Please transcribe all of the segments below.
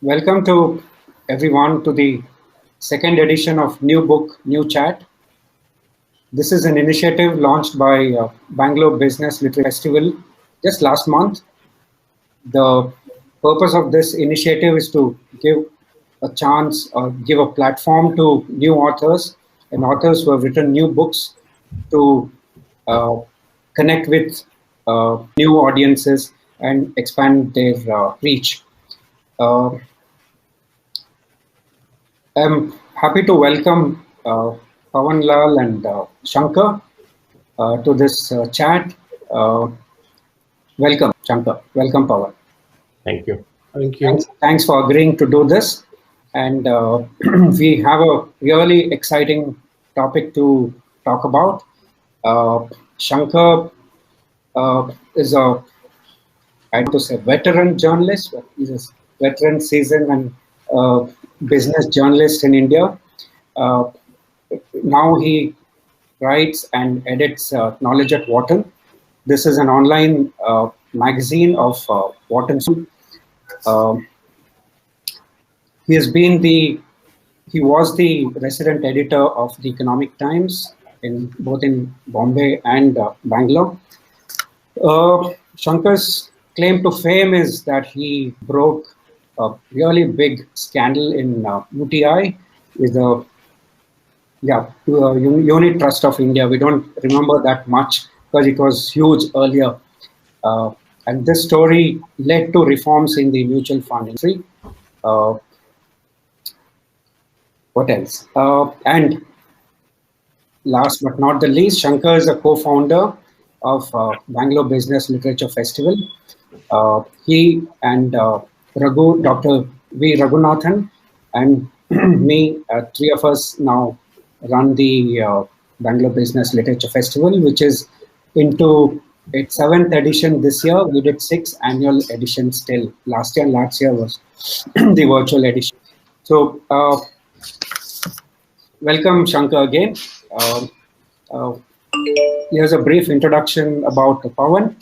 Welcome to everyone to the second edition of New Book, New Chat. This is an initiative launched by Bangalore Business Literature Festival just last month. The purpose of this initiative is to give a chance or give a platform to new authors and authors who have written new books to uh, connect with new audiences and expand their reach. Uh, I'm happy to welcome Pavan Lall and Shankar to this chat. Uh, Welcome, Shankar. Welcome, Pavan. Thank you. Thank you. Thanks for agreeing to do this. And we have a really exciting topic to talk about. Shankar is a, I want to say, veteran journalist. He's a veteran, seasoned, and business journalist in India. Uh, Now he writes and edits Knowledge at Wharton. This is an online magazine of Wharton. Um he was the resident editor of the Economic Times in both in Bombay and Bangalore. Shankar's claim to fame is that he broke a really big scandal in UTI with the Unit Trust of India. We don't remember that much because it was huge earlier. And this story led to reforms in the mutual fund industry. What else? And last but not the least, Shankar is a co-founder of Bangalore Business Literature Festival. He and Dr. V. Raghunathan and me, three of us now run the Bangalore Business Literature Festival, which is into its seventh edition this year. We did 6 annual editions till last year. Last year was the virtual edition. So welcome, Shankar, again. Here's a brief introduction about Pavan.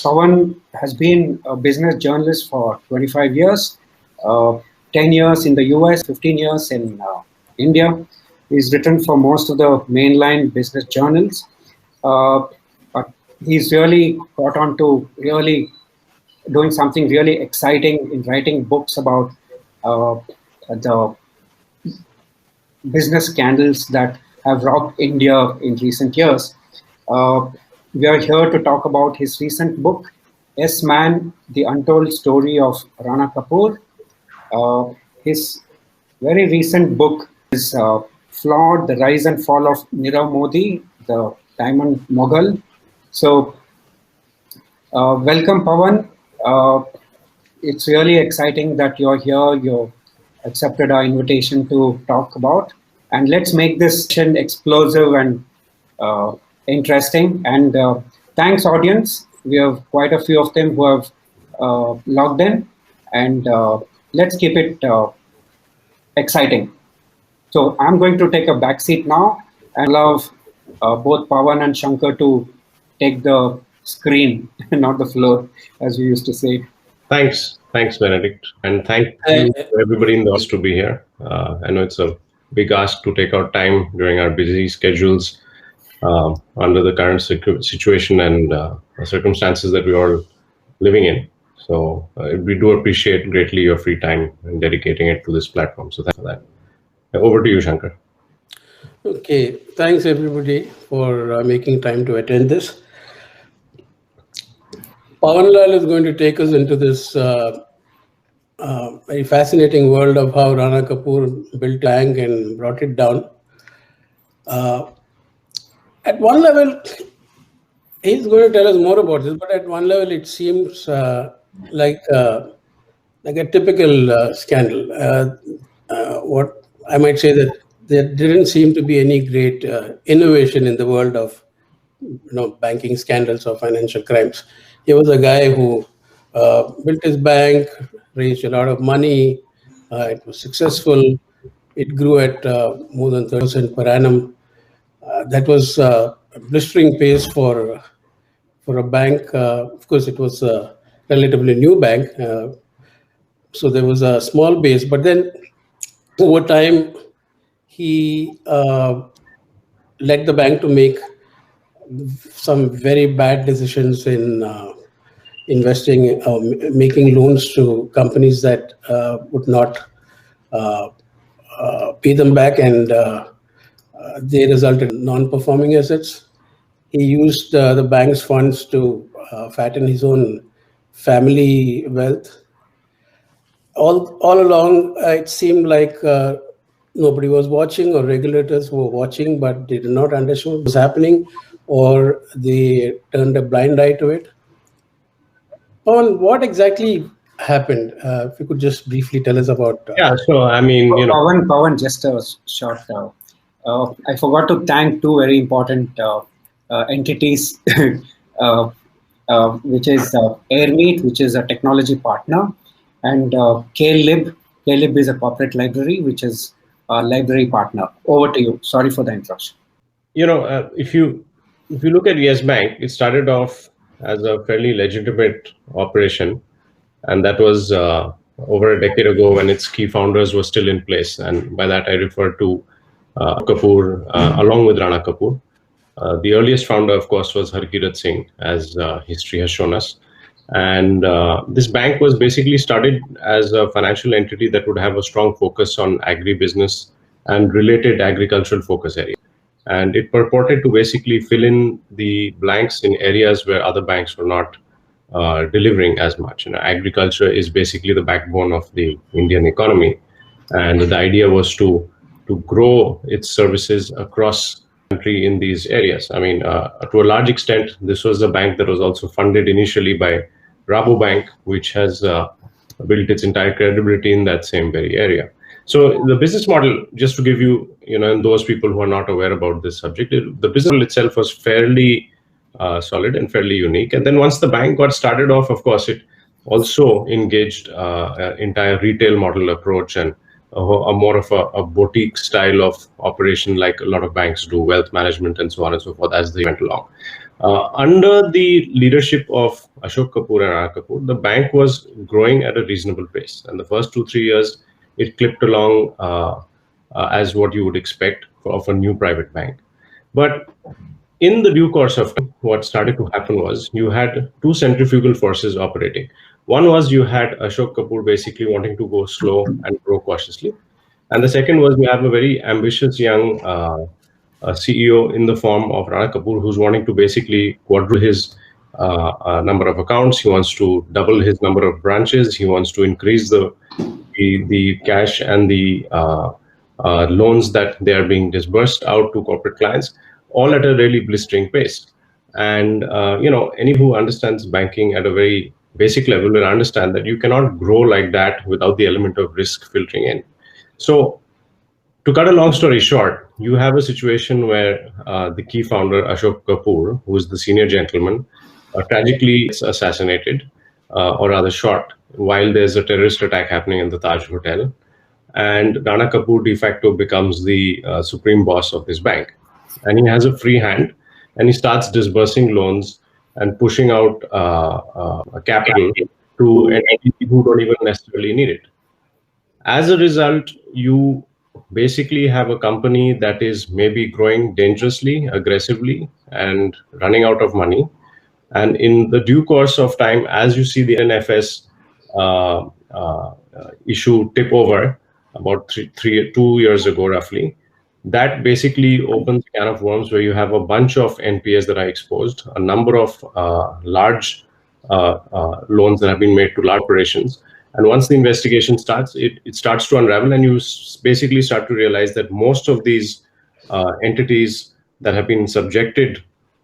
Pavan has been a business journalist for 25 years, 10 years in the US, 15 years in India. He's written for most of the mainline business journals. But he's really got on to really doing something really exciting in writing books about the business scandals that have rocked India in recent years. We are here to talk about his recent book, Yes Man, The Untold Story of Rana Kapoor. His very recent book is Flawed, The Rise and Fall of Nirav Modi, the Diamond Mogul. So welcome, Pavan. It's really exciting that you're here. You accepted our invitation to talk about. And let's make this session explosive and interesting. And thanks, audience. We have quite a few of them who have logged in. And let's keep it exciting. So I'm going to take a back seat now and allow both Pavan and Shankar to take the screen, not the floor, as we used to say. Thanks, Benedict, and thank you to everybody in the audience to be here. I know it's a big ask to take out time during our busy schedules under the current situation and circumstances that we're all living in. So we do appreciate greatly your free time and dedicating it to this platform. So thanks for that. Over to you, Shankar. Okay, thanks everybody for making time to attend this. Pavan Lall is going to take us into this very fascinating world of how Rana Kapoor built a bank and brought it down. At one level, he's going to tell us more about this, but at one level, it seems like a typical scandal. What I might say that there didn't seem to be any great innovation in the world of banking scandals or financial crimes. He was a guy who built his bank, raised a lot of money. It was successful. It grew at more than 30% per annum. That was a blistering pace for a bank. Of course, it was a relatively new bank. So there was a small base, but then over time, he led the bank to make some very bad decisions in investing, making loans to companies that would not uh, pay them back, and they resulted in non-performing assets. He used the bank's funds to fatten his own family wealth. All along, it seemed like nobody was watching, or regulators were watching, but they did not understand what was happening, or they turned a blind eye to it. Pawan, what exactly happened? If you could just briefly tell us about. Yeah, so I mean, Pavan, just a short. I forgot to thank two very important entities, uh, which is Airmeet, which is a technology partner, and KLib. KLib is a corporate library, which is a library partner. Over to you. Sorry for the interruption. if you look at Yes Bank, it started off as a fairly legitimate operation, and that was over a decade ago when its key founders were still in place. And by that, I refer to Kapoor along with Rana Kapoor. The earliest founder, of course, was Harkirat Singh, as history has shown us. And this bank was basically started as a financial entity that would have a strong focus on agribusiness and related agricultural focus areas. And it purported to basically fill in the blanks in areas where other banks were not delivering as much. Agriculture is basically the backbone of the Indian economy, and the idea was to grow its services across the country in these areas. I mean, to a large extent, this was a bank that was also funded initially by Rabobank, which has built its entire credibility in that same very area. So the business model, just to give you, and those people who are not aware about this subject, the business model itself was fairly solid and fairly unique. And then once the bank got started off, of course, it also engaged an entire retail model approach and a more of a boutique style of operation, like a lot of banks do, wealth management and so on and so forth, as they went along. Under the leadership of Ashok Kapoor and Rana Kapoor, the bank was growing at a reasonable pace. And the first 2-3 years, it clipped along as what you would expect of a new private bank. But in the due course of time, what started to happen was you had two centrifugal forces operating. One was you had Ashok Kapoor basically wanting to go slow and grow cautiously. And the second was you have a very ambitious young CEO in the form of Rana Kapoor, who's wanting to basically quadruple his number of accounts. He wants to double his number of branches. He wants to increase the cash and the loans that they are being disbursed out to corporate clients, all at a really blistering pace. And any who understands banking at a very basic level will understand that you cannot grow like that without the element of risk filtering in. So to cut a long story short, you have a situation where the key founder, Ashok Kapoor, who is the senior gentleman, tragically is assassinated, or rather shot, while there's a terrorist attack happening in the Taj Hotel. And Rana Kapoor de facto becomes the supreme boss of this bank. And he has a free hand, and he starts disbursing loans and pushing out capital to entities who don't even necessarily need it. As a result, you basically have a company that is maybe growing dangerously, aggressively, and running out of money. And in the due course of time, as you see the NFS issue tip over about 2 years ago, roughly, that basically opens a can of worms where you have a bunch of NPAs that are exposed, a number of large loans that have been made to large operations. And once the investigation starts, it starts to unravel, and you basically start to realize that most of these entities that have been subjected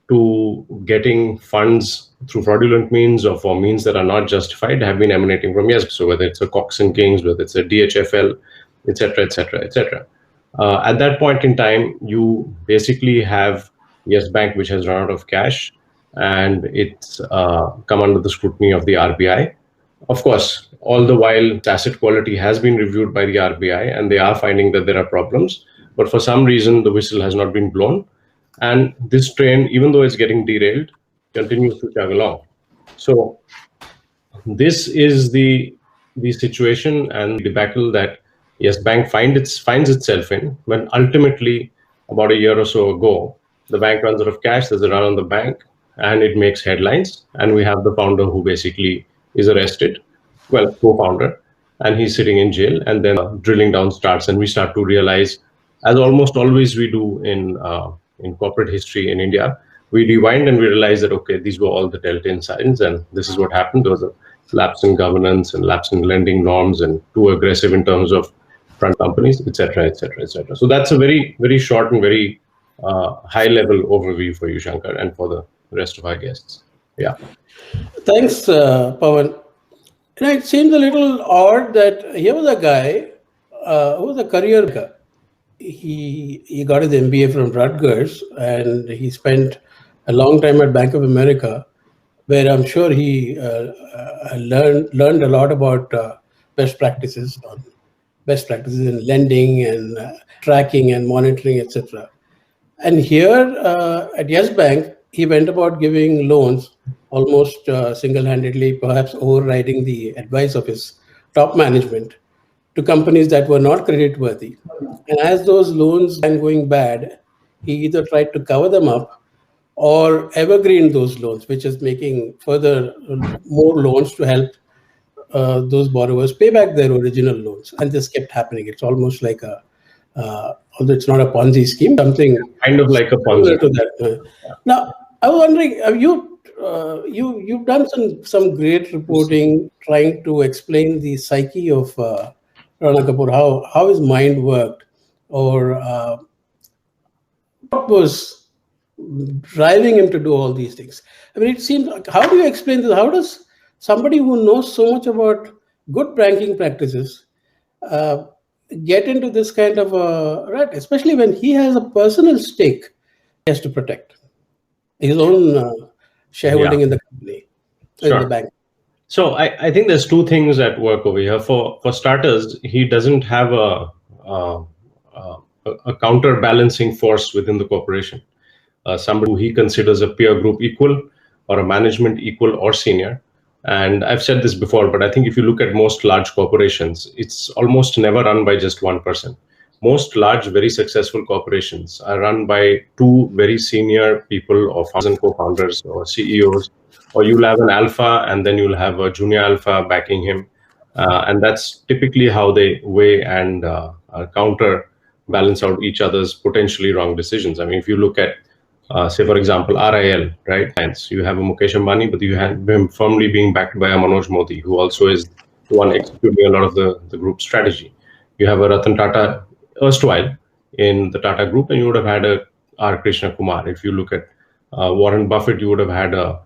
to getting funds through fraudulent means or for means that are not justified have been emanating from Yes. So whether it's a Cox and Kings, whether it's a DHFL, etc., etc., etc. At that point in time, you basically have Yes Bank, which has run out of cash, and it's come under the scrutiny of the RBI. Of course, all the while, asset quality has been reviewed by the RBI, and they are finding that there are problems. But for some reason, the whistle has not been blown. And this train, even though it's getting derailed, continues to chug along. So this is the the situation and the debacle that Yes Bank finds itself in, when ultimately, about a year or so ago, the bank runs out of cash, there's a run on the bank, and it makes headlines. And we have the founder who basically is arrested, well, co-founder, and he's sitting in jail. And then drilling down starts, and we start to realize, as almost always we do in corporate history in India, we rewind and we realize that, okay, these were all the telltale signs, and this is what happened. There was a lapse in governance and lapse in lending norms, and too aggressive in terms of front companies, etc., etc., etc. So that's a very, very short and very high-level overview for you, Shankar, and for the rest of our guests. Yeah. Thanks, Pavan. It seems a little odd that here was a guy who was a career guy. He got his MBA from Rutgers, and he spent a long time at Bank of America, where I'm sure he learned a lot about best practices in lending and tracking and monitoring, etc. And here at Yes Bank, he went about giving loans almost single-handedly, perhaps overriding the advice of his top management, to companies that were not creditworthy. And as those loans began going bad, he either tried to cover them up or evergreen those loans, which is making further more loans to help those borrowers pay back their original loans. And this kept happening. It's almost like although it's not a Ponzi scheme, something kind of like a Ponzi to that. Now, I was wondering, you've done some great reporting trying to explain the psyche of Rana Kapoor, how his mind worked, or what was driving him to do all these things. I mean, it seems like, how do you explain this? How does somebody who knows so much about good banking practices get into this kind of right, especially when he has a personal stake he has to protect his own shareholding in the company, in the bank? So I think there's two things at work over here. For starters, he doesn't have a counterbalancing force within the corporation. Somebody who he considers a peer group equal, or a management equal or senior. And I've said this before, but I think if you look at most large corporations, it's almost never run by just one person. Most large, very successful corporations are run by two very senior people, or founders and co-founders or CEOs, or you'll have an alpha and then you'll have a junior alpha backing him. And that's typically how they weigh and counter balance out each other's potentially wrong decisions. I mean, if you look at say, for example, RIL, right? You have a Mukesh Ambani, but you have him firmly being backed by a Manoj Modi, who also is the one executing a lot of the group strategy. You have a Ratan Tata erstwhile in the Tata group, and you would have had a R. Krishna Kumar. If you look at Warren Buffett, you would have had a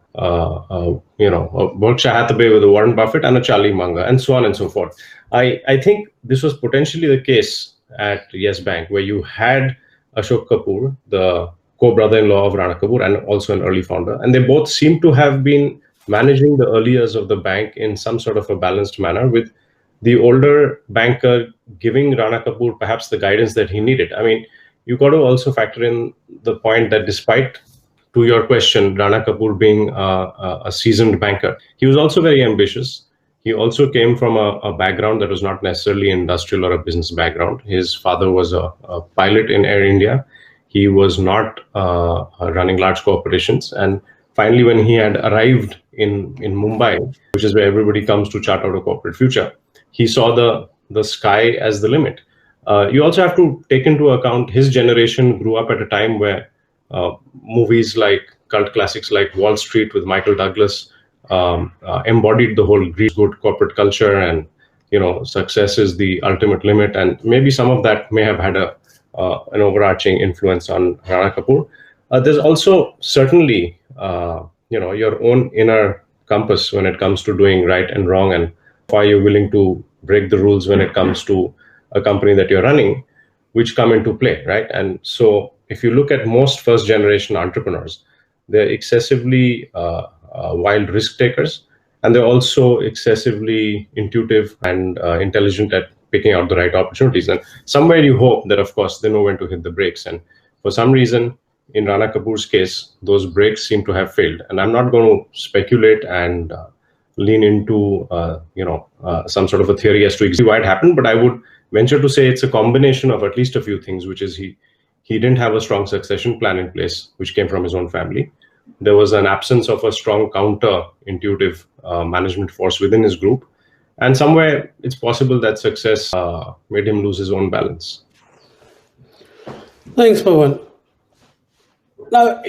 Berkshire Hathaway with a Warren Buffett and a Charlie Munger, and so on and so forth. I think this was potentially the case at Yes Bank, where you had Ashok Kapoor, the co-brother-in-law of Rana Kapoor and also an early founder. And they both seem to have been managing the early years of the bank in some sort of a balanced manner, with the older banker giving Rana Kapoor perhaps the guidance that he needed. I mean, you got to also factor in the point that despite, to your question, Rana Kapoor being a seasoned banker, he was also very ambitious. He also came from a background that was not necessarily industrial or a business background. His father was a pilot in Air India. He was not running large corporations. And finally, when he had arrived in Mumbai, which is where everybody comes to chart out a corporate future, he saw the sky as the limit. You also have to take into account his generation grew up at a time where movies like cult classics like Wall Street with Michael Douglas embodied the whole good corporate culture, and success is the ultimate limit. And maybe some of that may have had an overarching influence on Rana Kapoor. There's also certainly, your own inner compass when it comes to doing right and wrong, and why you're willing to break the rules when it comes to a company that you're running, which come into play, right? And so if you look at most first-generation entrepreneurs, they're excessively wild risk takers, and they're also excessively intuitive and intelligent at picking out the right opportunities. And somewhere you hope that, of course, they know when to hit the brakes. And for some reason, in Rana Kapoor's case, those brakes seem to have failed. And I'm not going to speculate and lean into some sort of a theory as to exactly why it happened, but I would venture to say it's a combination of at least a few things, which is he didn't have a strong succession plan in place, which came from his own family. There was an absence of a strong counter-intuitive management force within his group, and somewhere it's possible that success made him lose his own balance. Thanks, Pavan. Now,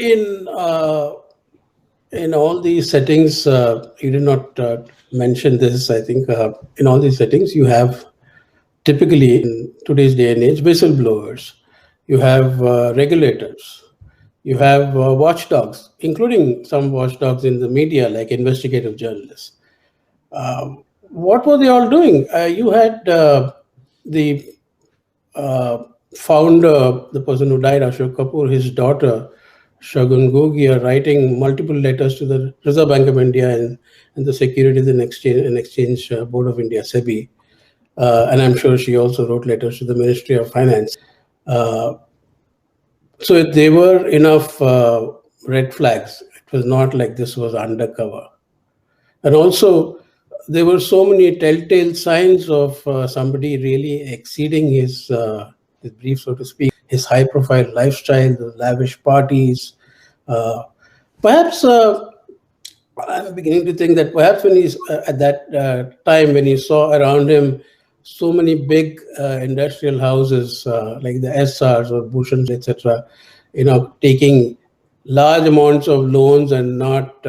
in all these settings, you did not mention this. I think in all these settings, you have typically in today's day and age whistleblowers. You have regulators. You have watchdogs, including some watchdogs in the media, like investigative journalists. What were they all doing? You had the founder, the person who died, Ashok Kapoor, his daughter, Shagun Gogia, writing multiple letters to the Reserve Bank of India and the Securities and Exchange Board of India, SEBI. And I'm sure she also wrote letters to the Ministry of Finance. So there were enough red flags. It was not like this was undercover. And also, there were so many telltale signs of somebody really exceeding his brief, so to speak, his high-profile lifestyle, the lavish parties. Perhaps I'm beginning to think that perhaps when he's at that time when he saw around him so many big industrial houses like the SRs or Bhushan's, etc., taking large amounts of loans and not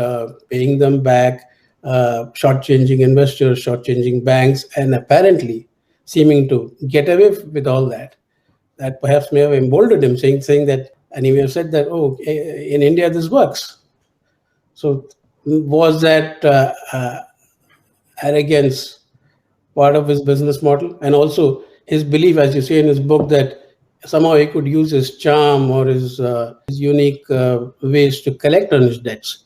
paying them back, shortchanging investors, shortchanging banks, and apparently seeming to get away with all that. That perhaps may have emboldened him, saying that, and he may have said that, oh, in India this works. So was that arrogance part of his business model? And also his belief, as you say in his book, that somehow he could use his charm or his unique ways to collect on his debts.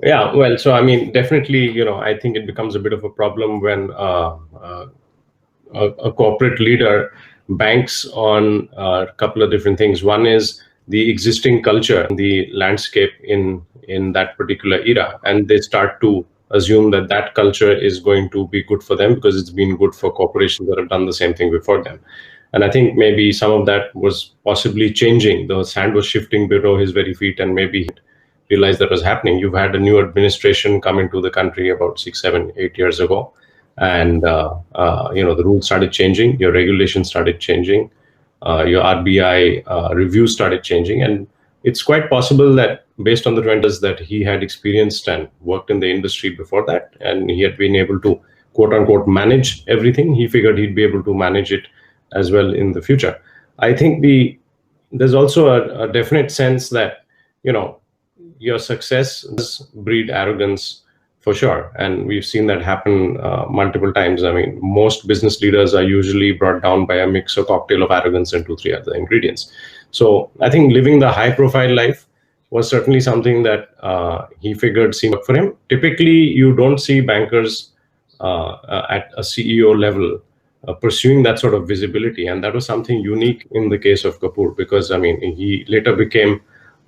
Yeah, well, so I mean, definitely, I think it becomes a bit of a problem when a corporate leader banks on a couple of different things. One is the existing culture, the landscape in that particular era, and they start to assume that that culture is going to be good for them because it's been good for corporations that have done the same thing before them. And I think maybe some of that was possibly changing. The sand was shifting below his very feet, and maybe he realized that was happening. You've had a new administration come into the country about 6, 7, 8 years ago, and the rules started changing, your regulations started changing, your RBI reviews started changing, and it's quite possible that based on the trends that he had experienced and worked in the industry before that, and he had been able to quote unquote manage everything, he figured he'd be able to manage it as well in the future. I think there's also a definite sense that your success does breed arrogance for sure, and we've seen that happen multiple times. I mean, most business leaders are usually brought down by a mix or cocktail of arrogance and 2-3 other ingredients. So I think living the high-profile life was certainly something that he figured seemed for him. Typically, you don't see bankers at a CEO level pursuing that sort of visibility, and that was something unique in the case of Kapoor, because I mean, he later became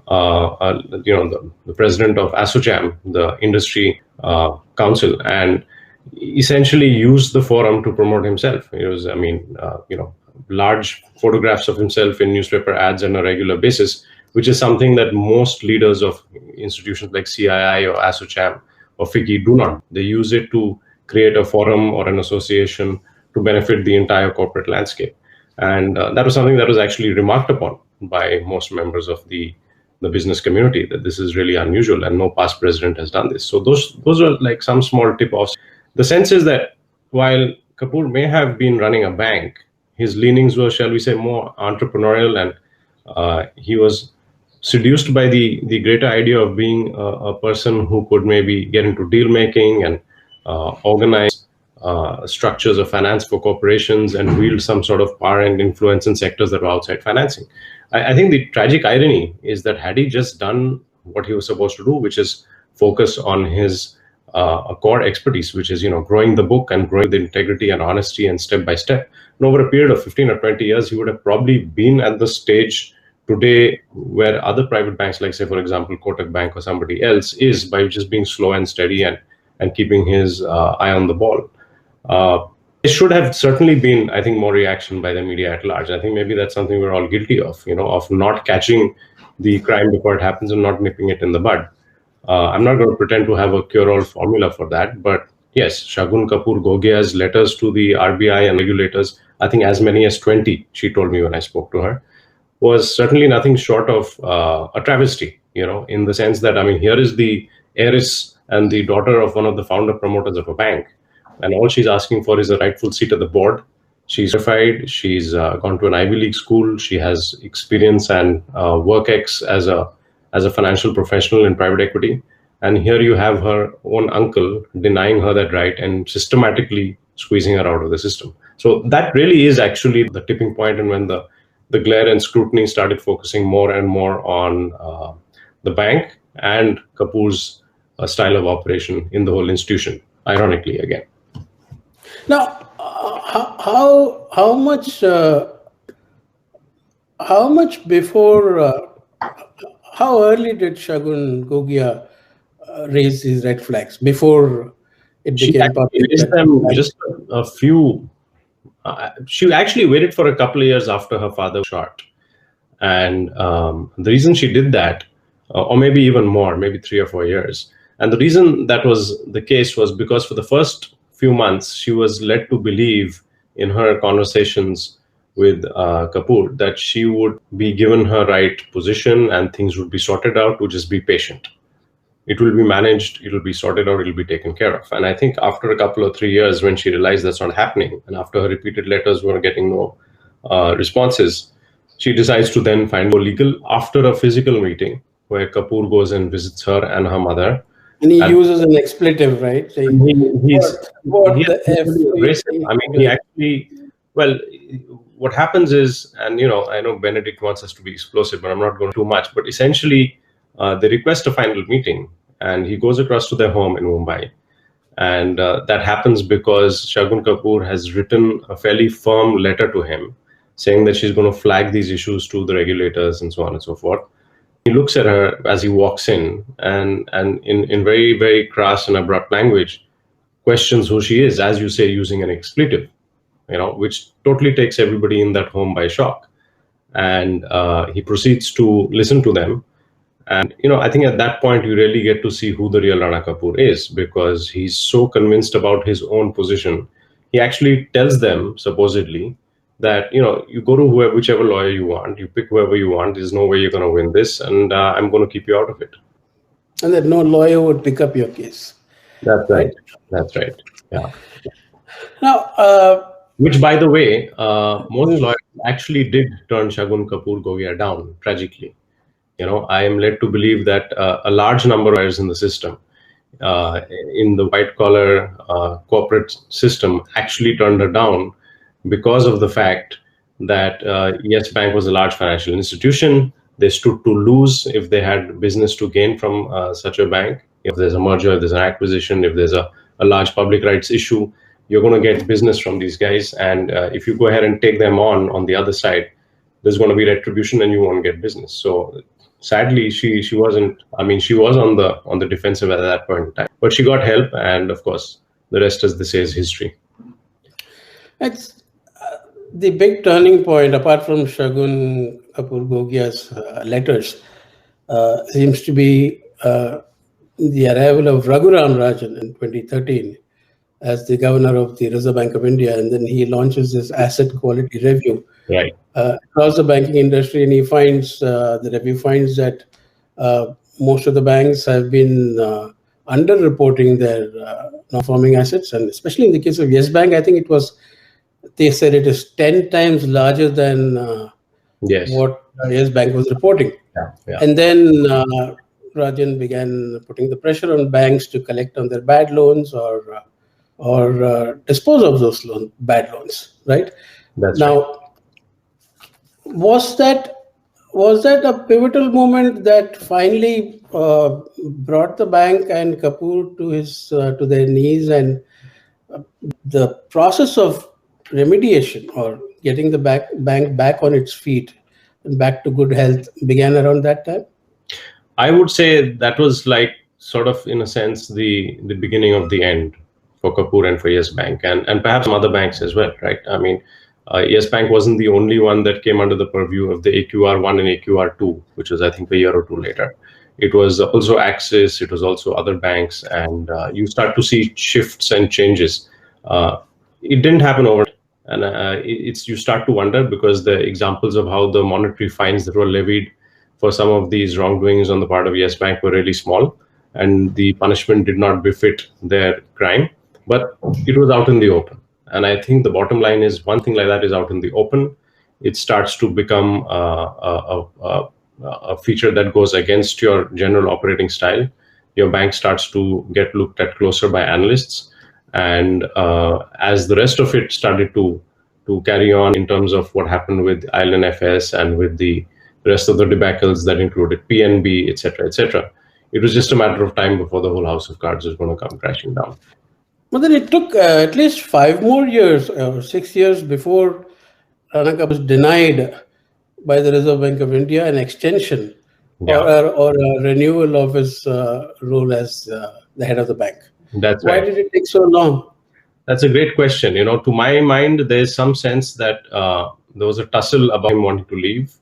the president of ASSOCHAM, the industry council, and essentially used the forum to promote himself. It was, large photographs of himself in newspaper ads on a regular basis, which is something that most leaders of institutions like CII or ASSOCHAM or FICCI do not. They use it to create a forum or an association to benefit the entire corporate landscape. And that was something that was actually remarked upon by most members of the business community, that this is really unusual and no past president has done this. So those are like some small tip-offs. The sense is that while Kapoor may have been running a bank, his leanings were, shall we say, more entrepreneurial, and he was seduced by the greater idea of being a person who could maybe get into deal making and organize structures of finance for corporations and wield some sort of power and influence in sectors that were outside financing. I think the tragic irony is that had he just done what he was supposed to do, which is focus on his core expertise, which is growing the book and growing the integrity and honesty and step by step, and over a period of 15 or 20 years, he would have probably been at the stage today where other private banks, like say for example Kotak Bank or somebody else, is by just being slow and steady and and keeping his eye on the ball. There should have certainly been, I think, more reaction by the media at large. I think maybe that's something we're all guilty of, of not catching the crime before it happens and not nipping it in the bud. I'm not going to pretend to have a cure-all formula for that, but yes, Shagun Kapoor Gogia's letters to the RBI and regulators, I think as many as 20, she told me when I spoke to her, was certainly nothing short of a travesty, in the sense that, here is the heiress and the daughter of one of the founder promoters of a bank, and all she's asking for is a rightful seat at the board. She's certified, she's gone to an Ivy League school, she has experience and work ex as a financial professional in private equity. And here you have her own uncle denying her that right and systematically squeezing her out of the system. So that really is actually the tipping point, and when the glare and scrutiny started focusing more and more on the bank and Kapoor's style of operation in the whole institution, ironically again. Now, how much before, how early did Shagun Gogia raise these red flags before it became public? Raised them just a few. She actually waited for a couple of years after her father was shot. And the reason she did that, or maybe even more, maybe 3 or 4 years. And the reason that was the case was because for the first few months, she was led to believe in her conversations with Kapoor that she would be given her right position and things would be sorted out, to just be patient. It will be managed, it will be sorted out, it will be taken care of. And I think after a couple of 3 years, when she realized that's not happening, and after her repeated letters were getting no responses, she decides to then find go legal after a physical meeting where Kapoor goes and visits her and her mother. And he uses an expletive, right? Saying, he actually, well, what happens is, and I know Benedict wants us to be explosive, but I'm not going to too much, but essentially, they request a final meeting, and he goes across to their home in Mumbai. And that happens because Shagun Kapoor has written a fairly firm letter to him saying that she's going to flag these issues to the regulators and so on and so forth. He looks at her as he walks in and in very, very crass and abrupt language, questions who she is, as you say, using an expletive, which totally takes everybody in that home by shock. And he proceeds to listen to them. And, I think at that point, you really get to see who the real Rana Kapoor is, because he's so convinced about his own position. He actually tells them, supposedly, that, you go to whichever lawyer you want, you pick whoever you want, there's no way you're going to win this, and I'm going to keep you out of it. And that no lawyer would pick up your case. That's right. That's right. Yeah. Now, which, by the way, most lawyers actually did turn Shagun Kapoor Gogia down, tragically. I am led to believe that a large number of lawyers in the system, in the white-collar corporate system, actually turned her down because of the fact that Yes Bank was a large financial institution. They stood to lose if they had business to gain from such a bank. If there's a merger, if there's an acquisition, if there's a large public rights issue, you're going to get business from these guys. And if you go ahead and take them on the other side, there's going to be retribution and you won't get business. So sadly, she wasn't, she was on the defensive at that point in time. But she got help, and of course, the rest, as they say, is history. It's the big turning point, apart from Shagun Kapoor Gogia's letters, seems to be the arrival of Raghuram Rajan in 2013 as the governor of the Reserve Bank of India, and then he launches this asset quality review across the banking industry, and he finds the review finds that most of the banks have been underreporting their non-performing assets, and especially in the case of Yes Bank, I think they said it is 10 times larger than what Yes Bank was reporting. And then Rajan began putting the pressure on banks to collect on their bad loans or dispose of those bad loans, right? That's now, right. Was that a pivotal moment that finally brought the bank and Kapoor to their knees, and the process of remediation or getting the bank back on its feet and back to good health began around that time? I would say that was like sort of, in a sense, the beginning of the end for Kapoor and for Yes Bank, and perhaps some other banks as well, right? I mean, Yes Bank wasn't the only one that came under the purview of the AQR1 and AQR2, which was, I think, a year or two later. It was also Axis, it was also other banks, and you start to see shifts and changes. It didn't happen overnight, and it's you start to wonder, because the examples of how the monetary fines that were levied for some of these wrongdoings on the part of Yes Bank were really small, and the punishment did not befit their crime, but it was out in the open. And I think the bottom line is, one thing like that is out in the open, it starts to become a feature that goes against your general operating style. Your bank starts to get looked at closer by analysts, and as the rest of it started to carry on in terms of what happened with IL&FS and with the rest of the debacles that included PNB, etc., etc., it was just a matter of time before the whole house of cards was going to come crashing down. But then it took at least 5 more years, 6 years before Rana Kapoor was denied by the Reserve Bank of India an extension or a renewal of his role as the head of the bank. That's Why right. did it take so long? That's a great question. To my mind, there's some sense that there was a tussle about him wanting to leave,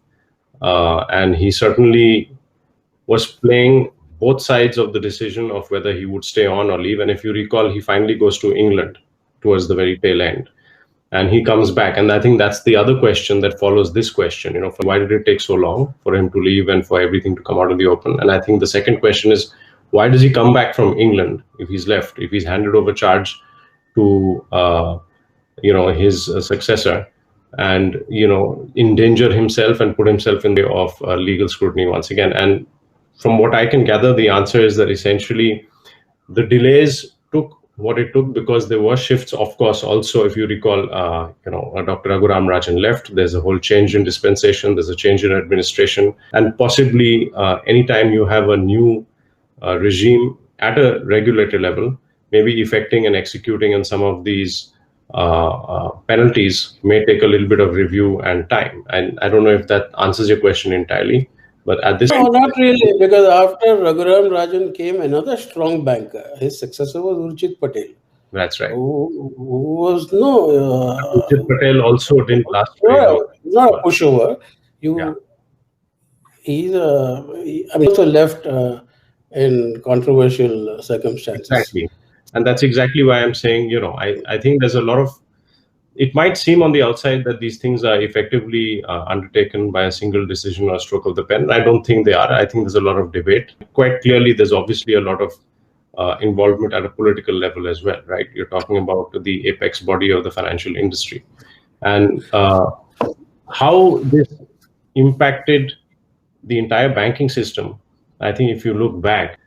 and he certainly was playing both sides of the decision of whether he would stay on or leave. And if you recall, he finally goes to England towards the very tail end, and he comes back. And I think that's the other question that follows this question, why did it take so long for him to leave and for everything to come out in the open? And I think the second question is, why does he come back from England if he's left, if he's handed over charge to his successor, and endanger himself and put himself in the way of legal scrutiny once again? And from what I can gather, the answer is that essentially the delays took what it took because there were shifts. Of course, also, if you recall, Dr. Raghuram Rajan left. There's a whole change in dispensation. There's a change in administration, and possibly anytime you have a new regime at a regulator level, maybe effecting and executing on some of these penalties may take a little bit of review and time. And I don't know if that answers your question entirely, but at this No, not really, because after Raghuram Rajan came another strong banker. His successor was Urjit Patel. That's right. Who was Urjit Patel also didn't last very long. Not a pushover. He's also left in controversial circumstances. Exactly. And that's exactly why I'm saying, I think there's a lot of, it might seem on the outside that these things are effectively undertaken by a single decision or stroke of the pen. I don't think they are. I think there's a lot of debate. Quite clearly, there's obviously a lot of involvement at a political level as well, right? You're talking about the apex body of the financial industry. And how this impacted the entire banking system, I think if you look back,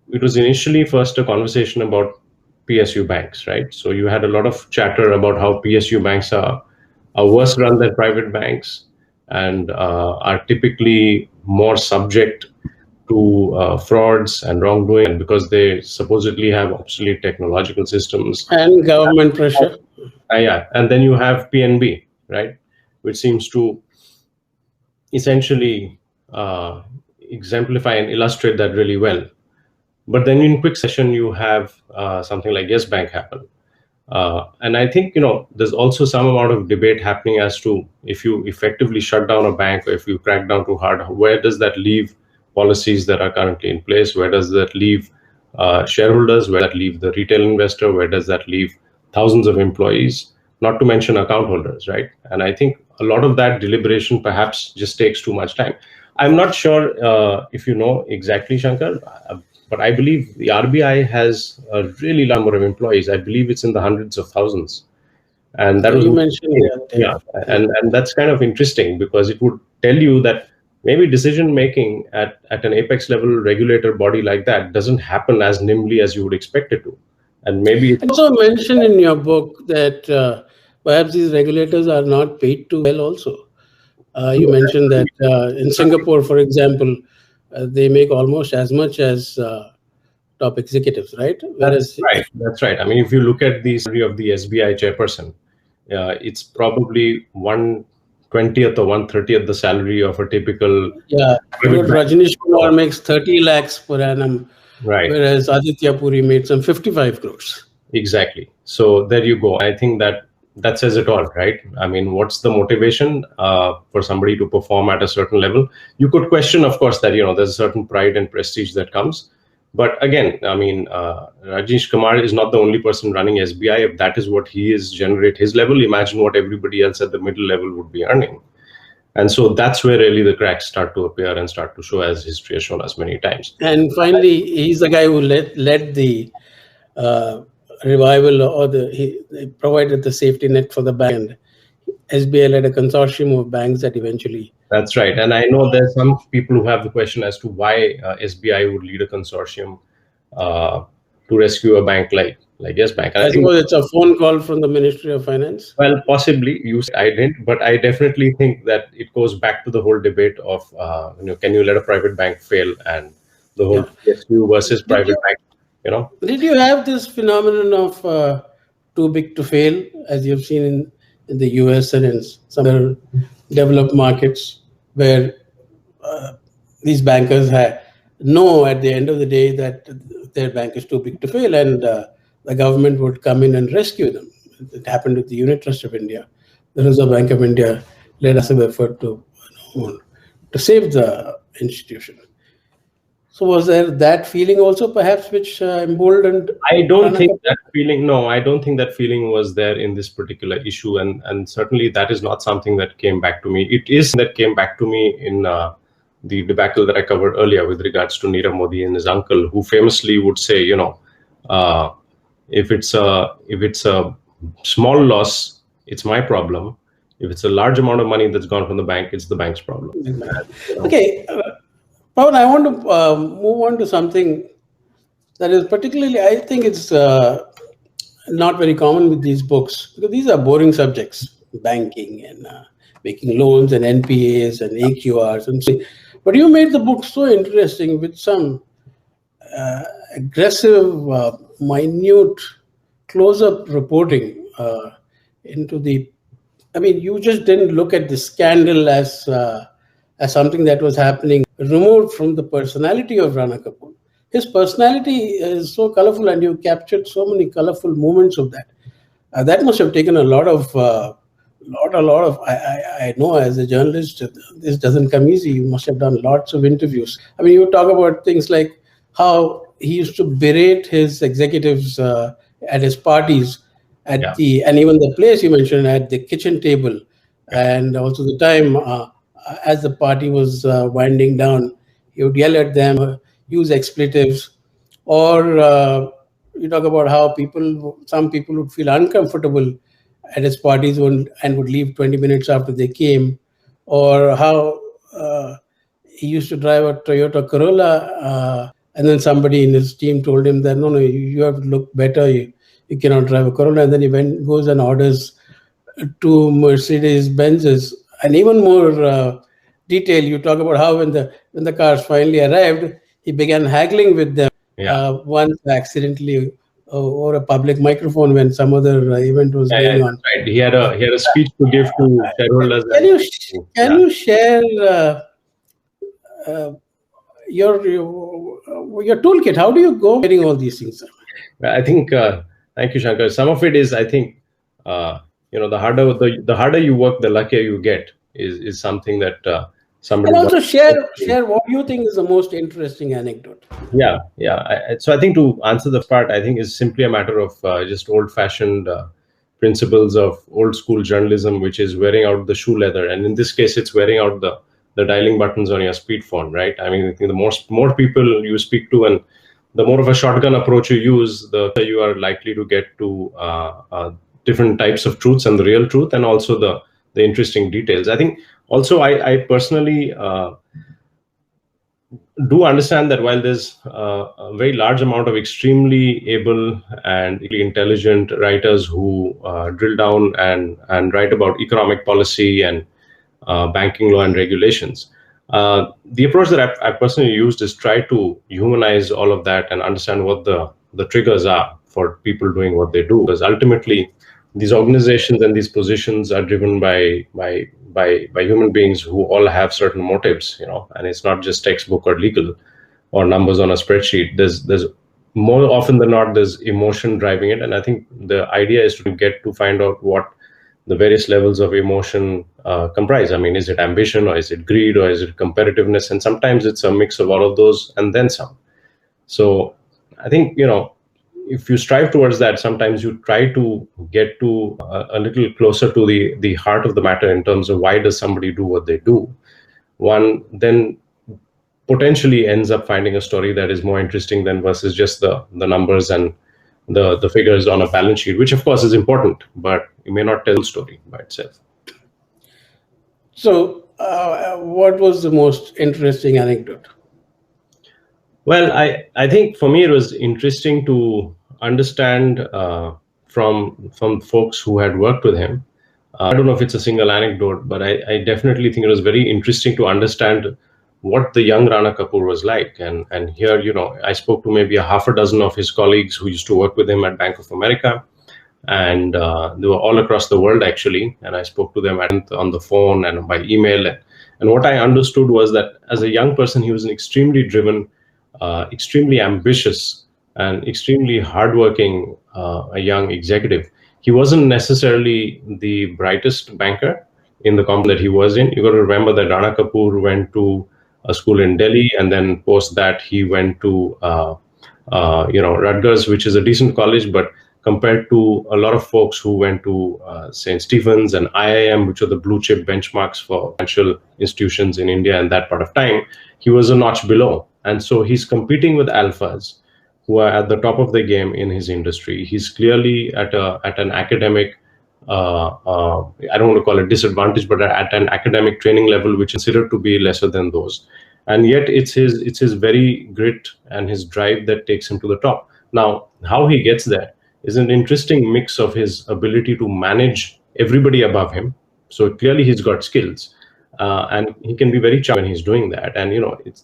it was initially first a conversation about PSU banks, right? So you had a lot of chatter about how PSU banks are worse run than private banks, and are typically more subject to frauds and wrongdoing because they supposedly have obsolete technological systems and government pressure. And then you have PNB, right, which seems to essentially exemplify and illustrate that really well. But then in quick session, you have something like Yes Bank happen. And I think, there's also some amount of debate happening as to if you effectively shut down a bank or if you crack down too hard, where does that leave policies that are currently in place? Where does that leave shareholders? Where does that leave the retail investor? Where does that leave thousands of employees? Not to mention account holders, right? And I think a lot of that deliberation perhaps just takes too much time. I'm not sure if you know exactly, Shankar, but I believe the RBI has a really large number of employees. I believe it's in the hundreds of thousands. And that you mentioned that. And that's kind of interesting because it would tell you that maybe decision making at an apex level regulator body like that doesn't happen as nimbly as you would expect it to. And maybe it's also mentioned in your book that perhaps these regulators are not paid too well also. You mentioned that in Singapore, for example, they make almost as much as top executives, right? That's right. I mean, if you look at the salary of the SBI chairperson, it's probably 1/20th or 1/30th the salary of a typical. Yeah, Rajneesh Kumar makes 30 lakhs per annum. Right. Whereas Aditya Puri made some 55 crores. Exactly. So there you go. I think that says it all, right? I mean, what's the motivation for somebody to perform at a certain level? You could question, of course, that there's a certain pride and prestige that comes. But again, I mean, Rajesh Kumar is not the only person running SBI. If that is what he is generate his level, imagine what everybody else at the middle level would be earning. And so that's where really the cracks start to appear and start to show, as history has shown us many times. And finally, he's the guy who led the revival, or he provided the safety net for the bank. And SBI led a consortium of banks that eventually. That's right. And I know there's some people who have the question as to why SBI would lead a consortium to rescue a bank like Yes Bank. I suppose it's a phone call from the Ministry of Finance. Well, possibly. I didn't, but I definitely think that it goes back to the whole debate of can you let a private bank fail, and the whole PSU versus private bank. Did you have this phenomenon of too big to fail, as you've seen in the US and in some other developed markets, where these bankers know at the end of the day that their bank is too big to fail, and the government would come in and rescue them? It happened with the Unit Trust of India. The Reserve Bank of India led a massive effort to save the institution. So was there that feeling also, perhaps, which emboldened? I don't think that feeling. No, I don't think that feeling was there in this particular issue, and certainly that is not something that came back to me. It is that came back to me in the debacle that I covered earlier with regards to Nirav Modi and his uncle, who famously would say, if it's a small loss, it's my problem. If it's a large amount of money that's gone from the bank, it's the bank's problem. Okay. Pavan, I want to move on to something that is particularly, I think it's not very common with these books, because these are boring subjects, banking and making loans and NPAs and AQRs. And so, but you made the book so interesting with some aggressive, minute, close-up reporting into the, I mean, you just didn't look at the scandal as something that was happening removed from the personality of Rana Kapoor. His personality is so colorful, and you captured so many colorful moments of that. That must have taken a lot of. I know as a journalist, this doesn't come easy. You must have done lots of interviews. I mean, you talk about things like how he used to berate his executives at his parties, and even the place you mentioned, at the kitchen table, and also the time as the party was winding down, he would yell at them, use expletives, or you talk about how some people would feel uncomfortable at his parties and would leave 20 minutes after they came, or how he used to drive a Toyota Corolla, and then somebody in his team told him that, no, you have to look better, you cannot drive a Corolla, and then he goes and orders 2 Mercedes Benzes. And even more detail, you talk about how when the cars finally arrived, he began haggling with them. Once accidentally over a public microphone when some other event was going on. Right. He had a speech to give to shareholders. Can you share your toolkit? How do you go getting all these things? I think thank you, Shankar. Some of it is, I think, the harder you work, the luckier you get. Is something that somebody. And also share what you think is the most interesting anecdote. Yeah. So I think to answer the part, I think is simply a matter of just old-fashioned principles of old school journalism, which is wearing out the shoe leather, and in this case, it's wearing out the dialing buttons on your speed phone, right? I mean, I think the more people you speak to, and the more of a shotgun approach you use, the you are likely to get to different types of truths and the real truth, and also the interesting details. I think also I personally do understand that while there's a very large amount of extremely able and intelligent writers who drill down and write about economic policy and banking law and regulations, the approach that I personally used is try to humanize all of that and understand what the triggers are for people doing what they do, because ultimately these organizations and these positions are driven by human beings who all have certain motives, and it's not just textbook or legal. or numbers on a spreadsheet. There's more often than not, there's emotion driving it. And I think the idea is to get to find out what the various levels of emotion comprise. I mean, is it ambition, or is it greed, or is it competitiveness? And sometimes it's a mix of all of those and then some. So I think, if you strive towards that, sometimes you try to get to a little closer to the heart of the matter in terms of why does somebody do what they do. One then potentially ends up finding a story that is more interesting than versus just the numbers and the figures on a balance sheet, which of course is important, but it may not tell the story by itself. So, what was the most interesting anecdote? Well, I think for me it was interesting to understand from folks who had worked with him. I don't know if it's a single anecdote, but I definitely think it was very interesting to understand what the young Rana Kapoor was like. And here, I spoke to maybe a half a dozen of his colleagues who used to work with him at Bank of America. And they were all across the world, actually. And I spoke to them on the phone and by email. And what I understood was that as a young person, he was an extremely driven, extremely ambitious, and extremely hardworking a young executive. He wasn't necessarily the brightest banker in the company that he was in. You got to remember that Rana Kapoor went to a school in Delhi, and then post that he went to Rutgers, which is a decent college, but compared to a lot of folks who went to St. Stephen's and IIM, which are the blue chip benchmarks for financial institutions in India in that part of time, he was a notch below. And so he's competing with alphas who are at the top of the game in his industry. He's clearly at an academic, I don't want to call it disadvantage, but at an academic training level, which is considered to be lesser than those. And yet it's his very grit and his drive that takes him to the top. Now, how he gets there is an interesting mix of his ability to manage everybody above him. So clearly he's got skills. And he can be very charming when he's doing that. And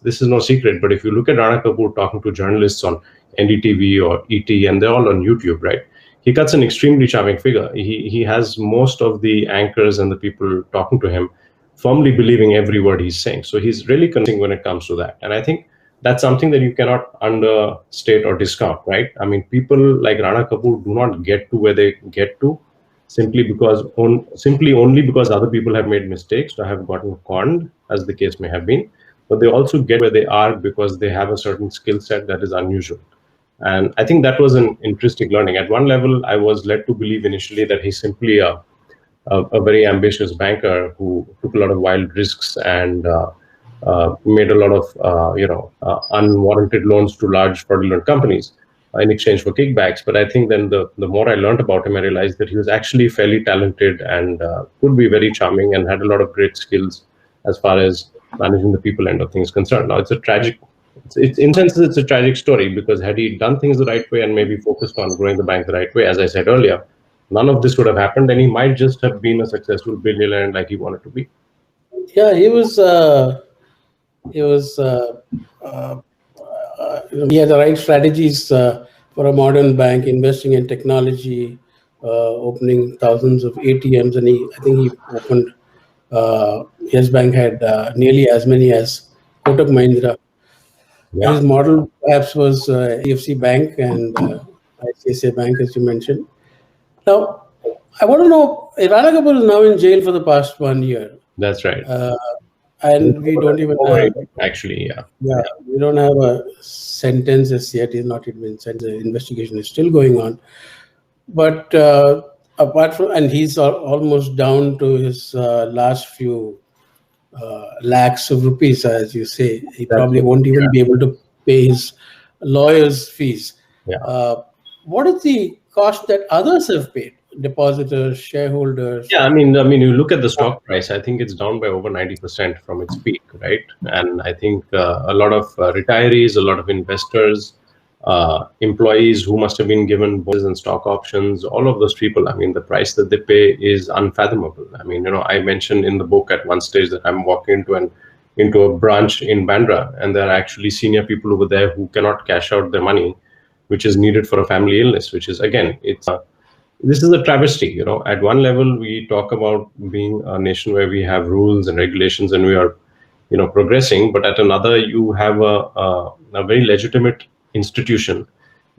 this is no secret, but if you look at Rana Kapoor talking to journalists on NDTV or ET, and they're all on YouTube, right? He cuts an extremely charming figure. He has most of the anchors and the people talking to him firmly believing every word he's saying. So he's really convincing when it comes to that. And I think that's something that you cannot understate or discount, right? I mean, people like Rana Kapoor do not get to where they get to simply only because other people have made mistakes or have gotten conned, as the case may have been. But they also get where they are because they have a certain skill set that is unusual. And I think that was an interesting learning. At one level, I was led to believe initially that he's simply a very ambitious banker who took a lot of wild risks and made a lot of unwarranted loans to large fraudulent companies in exchange for kickbacks. But I think then the more I learned about him, I realized that he was actually fairly talented and could be very charming and had a lot of great skills as far as managing the people end of things concerned. Now, it's a tragic. It's in senses, it's a tragic story because had he done things the right way and maybe focused on growing the bank the right way, as I said earlier, none of this would have happened, and he might just have been a successful billionaire like he wanted to be. Yeah, he had the right strategies for a modern bank, investing in technology, opening thousands of ATMs, and I think he opened. Yes Bank had nearly as many as Kotak Mahindra. Yeah. His model perhaps was HDFC Bank and ICICI Bank, as you mentioned. Now, I want to know, Rana Kapoor is now in jail for the past 1 year. That's right. And we don't even have... Actually, yeah. Yeah, we don't have a sentence as yet. He's not even sentenced. The investigation is still going on. But apart from... And he's almost down to his last few lakhs of rupees, as you say. He probably won't even be able to pay his lawyer's fees. Yeah. What is the cost that others have paid? Depositors, shareholders? Yeah, I mean, you look at the stock price, I think it's down by over 90% from its peak, right? And I think a lot of retirees, a lot of investors, employees who must have been given bonuses and stock options, all of those people, I mean, the price that they pay is unfathomable. I mean, I mentioned in the book at one stage that I'm walking into a branch in Bandra, and there are actually senior people over there who cannot cash out their money, which is needed for a family illness, which is, again, this is a travesty. At one level, we talk about being a nation where we have rules and regulations, and we are progressing, but at another you have a very legitimate institution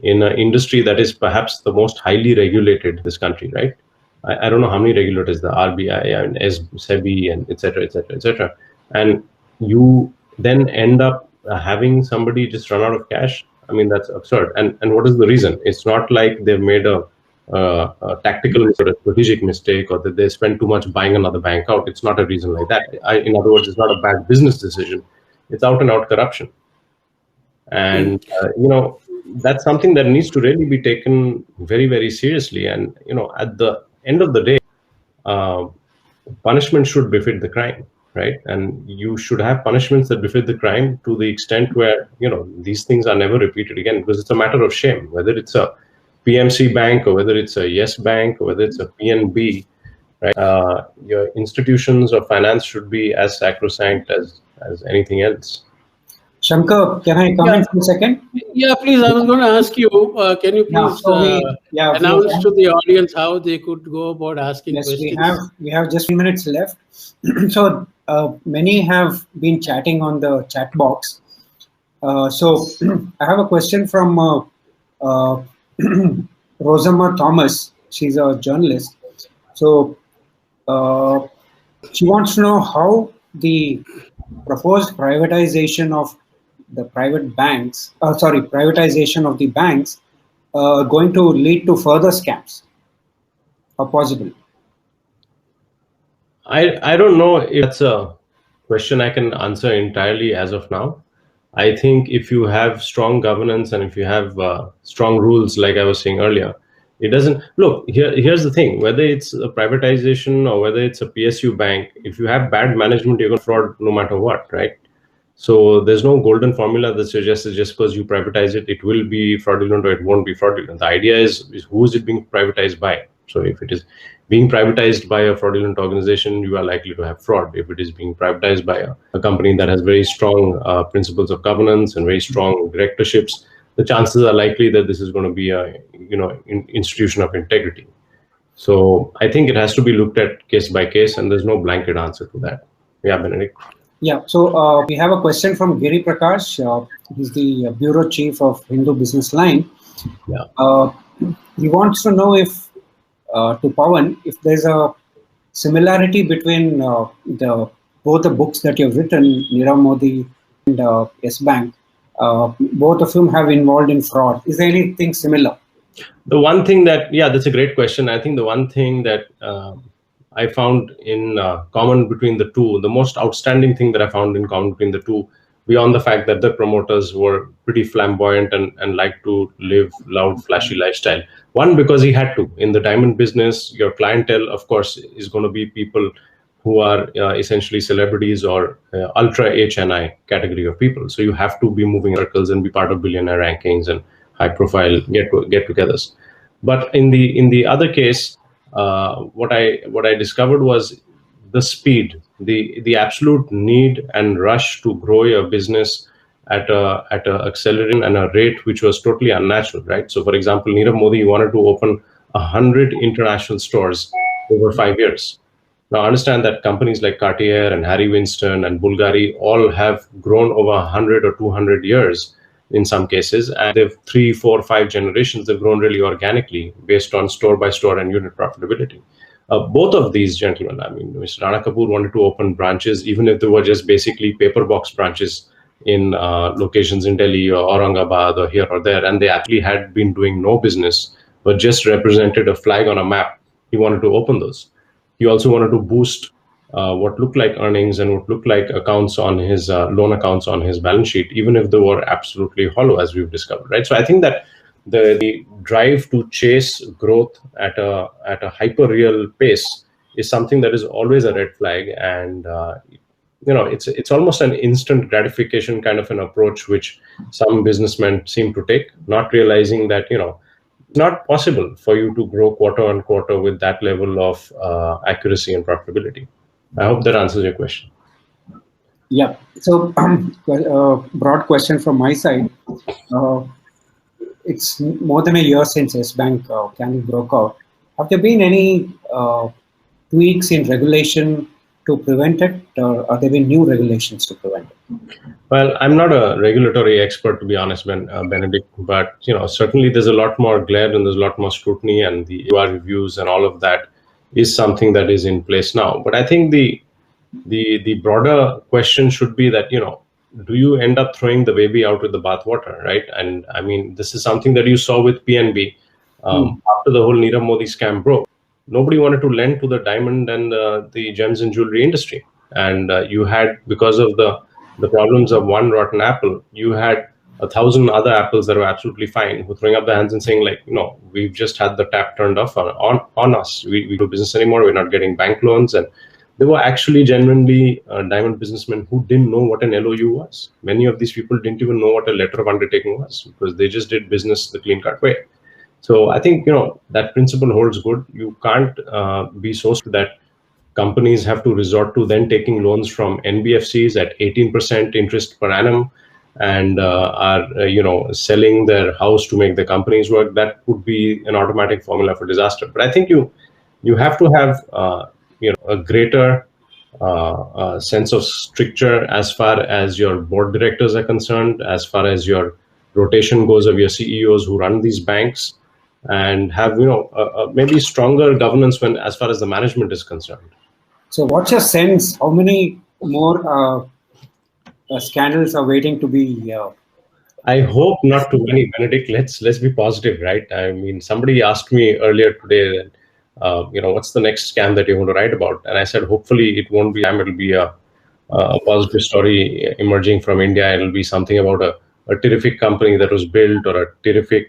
in an industry that is perhaps the most highly regulated in this country, right? I don't know how many regulators, the RBI and SEBI and et cetera, et cetera, et cetera. And you then end up having somebody just run out of cash. I mean, that's absurd. And what is the reason? It's not like they've made a tactical or a strategic mistake, or that they spend too much buying another bank out. It's not a reason like that. In other words, it's not a bad business decision. It's out and out corruption. And, that's something that needs to really be taken very, very seriously. And, at the end of the day, punishment should befit the crime, right? And you should have punishments that befit the crime to the extent where, these things are never repeated again, because it's a matter of shame, whether it's a PMC bank or whether it's a Yes Bank or whether it's a PNB, right? Your institutions of finance should be as sacrosanct as anything else. Shankar, can I come in for a second? Yeah, please. I was going to ask you, can you please announce to the audience how they could go about asking questions? Yes, we have just 3 minutes left. So many have been chatting on the chat box. So I have a question from Rosamma Thomas. She's a journalist. So she wants to know how the proposed privatization of the privatization of the banks going to lead to further scams or possible. I don't know if that's a question I can answer entirely as of now. I think if you have strong governance and if you have strong rules, like I was saying earlier, it doesn't look here's the thing, whether it's a privatization or whether it's a PSU bank, if you have bad management, you're going to fraud no matter what, right? So there's no golden formula that suggests that just because you privatize it, it will be fraudulent or it won't be fraudulent. The idea is who is it being privatized by? So if it is being privatized by a fraudulent organization, you are likely to have fraud. If it is being privatized by a company that has very strong principles of governance and very strong directorships, the chances are likely that this is going to be a institution of integrity. So I think it has to be looked at case by case, and there's no blanket answer to that. Yeah, Benedict. Yeah, so we have a question from Giri Prakash. He's the bureau chief of Hindu Business Line. Yeah. He wants to know if, to Pavan, if there's a similarity between both the books that you've written, Nirav Modi and Yes Bank. Both of whom have involved in fraud. Is there anything similar? The one thing that's a great question. I think the one thing that I found in common between the two, the most outstanding thing that I found in common between the two, beyond the fact that the promoters were pretty flamboyant and like to live loud, flashy lifestyle. One, because he had to. In the diamond business, your clientele, of course, is going to be people who are essentially celebrities or ultra HNI category of people. So you have to be moving circles and be part of billionaire rankings and high-profile get-togethers. But in the other case, what I discovered was the speed, the absolute need and rush to grow your business at a acceleration and a rate which was totally unnatural, right? So, for example, Nirav Modi wanted to open 100 international stores over 5 years. Now, understand that companies like Cartier and Harry Winston and Bulgari all have grown over 100 or 200 years in some cases, and they've 3, 4, 5 generations. They've grown really organically based on store by store and unit profitability. Both of these gentlemen, I mean, Mr. Rana Kapoor wanted to open branches, even if they were just basically paper box branches in locations in Delhi or Aurangabad or here or there, and they actually had been doing no business, but just represented a flag on a map. He wanted to open those. He also wanted to boost what looked like earnings and what looked like accounts on his loan accounts on his balance sheet, even if they were absolutely hollow, as we've discovered, right? So I think that the drive to chase growth at a hyper real pace is something that is always a red flag, and it's almost an instant gratification kind of an approach which some businessmen seem to take, not realizing that it's not possible for you to grow quarter on quarter with that level of accuracy and profitability. I hope that answers your question. Yeah. So, broad question from my side. It's more than a year since Yes Bank scandal broke out. Have there been any tweaks in regulation to prevent it? or are there been new regulations to prevent it? Well, I'm not a regulatory expert, to be honest, Benedict, but certainly there's a lot more glare and there's a lot more scrutiny, and the AUR reviews and all of that is something that is in place now. But I think the broader question should be that do you end up throwing the baby out with the bathwater, right? And I mean, this is something that you saw with PNB after the whole Nirav Modi scam broke. Nobody wanted to lend to the diamond and the gems and jewelry industry, and you had, because of the problems of one rotten apple, you had 1,000 other apples that were absolutely fine, who throwing up their hands and saying, like, we've just had the tap turned off on us. We do business anymore. We're not getting bank loans. And there were actually genuinely diamond businessmen who didn't know what an LOU was. Many of these people didn't even know what a letter of undertaking was, because they just did business the clean cut way. So I think that principle holds good. You can't be so that companies have to resort to then taking loans from NBFCs at 18% interest per annum, and are selling their house to make the companies work. That would be an automatic formula for disaster. But I think you have to have a greater sense of stricture as far as your board directors are concerned, as far as your rotation goes of your CEOs who run these banks, and have maybe stronger governance as far as the management is concerned. So what's your sense? How many more scandals are waiting to be? I hope not too many, Benedict. Let's be positive, right? I mean, somebody asked me earlier today, what's the next scam that you're going to write about? And I said, hopefully it won't be scam. It'll be a positive story emerging from India. It'll be something about a terrific company that was built, or a terrific